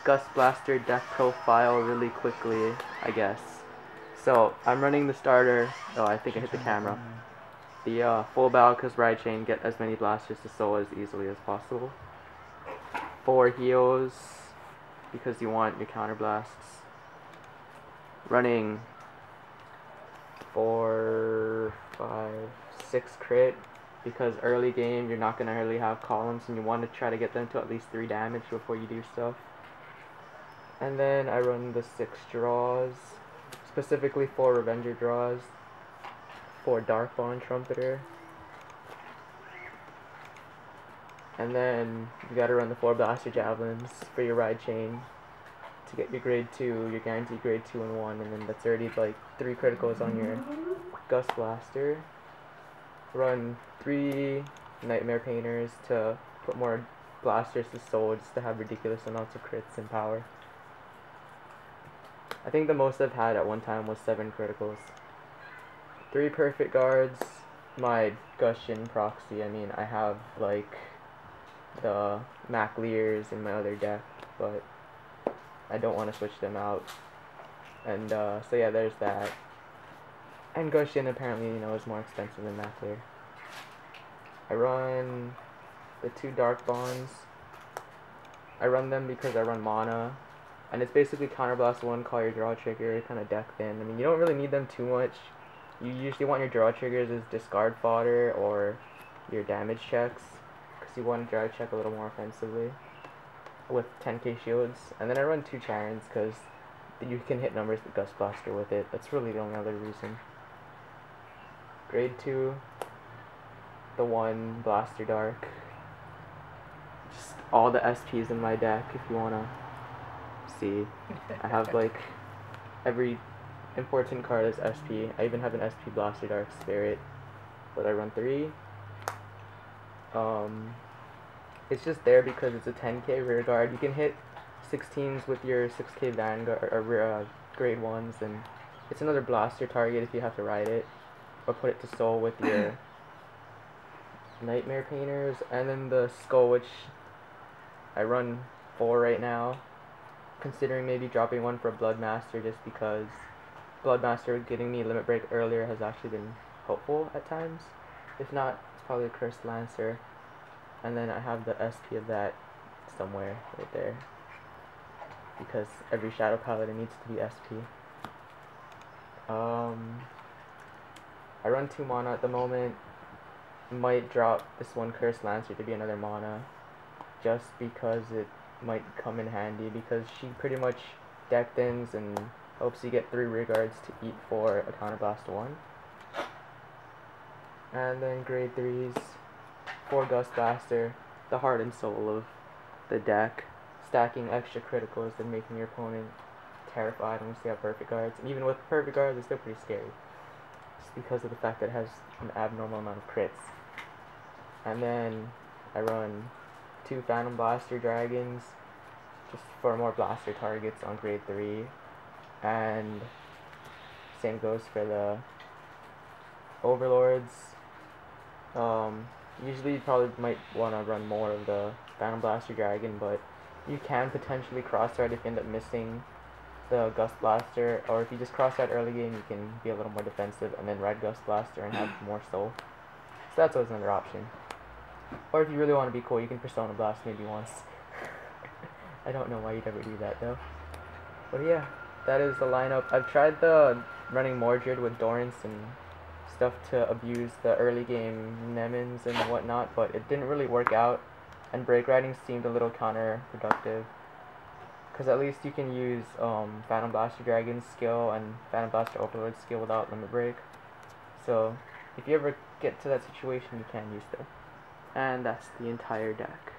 Gust Blaster deck profile really quickly, I guess. So, I'm running the starter. Oh, I think I hit the camera. The full battle because Ride Chain, get as many blasters to soul as easily as possible. 4 heals because you want your counter blasts. Running 4, 5, 6 crit because early game you're not going to really have columns and you want to try to get them to at least 3 damage before you do stuff. And then I run the 6 draws, specifically 4 Revenger draws, 4 Darkbond Trumpeter, and then you gotta run the 4 Blaster Javelins for your Ride Chain to get your grade 2, your guaranteed grade 2 and 1, and then that's already like 3 criticals on your Gust Blaster. Run 3 Nightmare Painters to put more blasters to soul, just to have ridiculous amounts of crits and power. I think the most I've had at one time was 7 criticals. 3 perfect guards, my Gustian proxy. I mean, I have like the Mac Lears in my other deck, but I don't want to switch them out. And so yeah, there's that. And Gustian apparently, you know, is more expensive than Mac Lear. I run the 2 Dark Bonds. I run them because I run mana. And it's basically Counterblast 1, call your draw trigger, kind of deck thin. I mean, you don't really need them too much. You usually want your draw triggers as discard fodder or your damage checks, because you want to draw check a little more offensively with 10k shields. And then I run 2 Charons because you can hit numbers with Gust Blaster with it. That's really the only other reason. Grade 2, the 1 Blaster Dark. Just all the SPs in my deck if you want to see. I have like every important card is SP. I even have an SP Blaster Dark Spirit, but I run 3. It's just there because it's a 10k rear guard. You can hit 16s with your 6k Vanguard or grade 1s, and it's another blaster target if you have to ride it or put it to soul with your Nightmare Painters. And then the Skull, which I run 4 right now, considering maybe dropping 1 for Bloodmaster, just because Bloodmaster getting me Limit Break earlier has actually been helpful at times. If not, it's probably a Cursed Lancer. And then I have the SP of that somewhere right there, because every Shadow Paladin needs to be SP. I run 2 mana at the moment. Might drop this 1 Cursed Lancer to be another mana, just because it might come in handy, because she pretty much deck thins and helps you get 3 rear guards to eat for a Counterblast 1. And then grade 3s, 4 Gust Blaster, the heart and soul of the deck, stacking extra criticals and making your opponent terrified once they have perfect guards. And even with perfect guards, it's still pretty scary, just because of the fact that it has an abnormal amount of crits. And then I run 2 Phantom Blaster Dragons, just for more blaster targets on grade 3. And same goes for the Overlords. Usually you probably might want to run more of the Phantom Blaster Dragon, but you can potentially cross-ride if you end up missing the Gust Blaster, or if you just cross-ride early game, you can be a little more defensive and then ride Gust Blaster and have more soul. So that's always another option. Or if you really want to be cool, you can Persona Blast maybe once. I don't know why you'd ever do that though. But yeah, that is the lineup. I've tried the running Mordred with Dorrance and stuff to abuse the early game Nemons and whatnot, but it didn't really work out, and break riding seemed a little counterproductive, because at least you can use Phantom Blaster Dragon's skill and Phantom Blaster Overlord's skill without limit break. So if you ever get to that situation, you can use them. And that's the entire deck.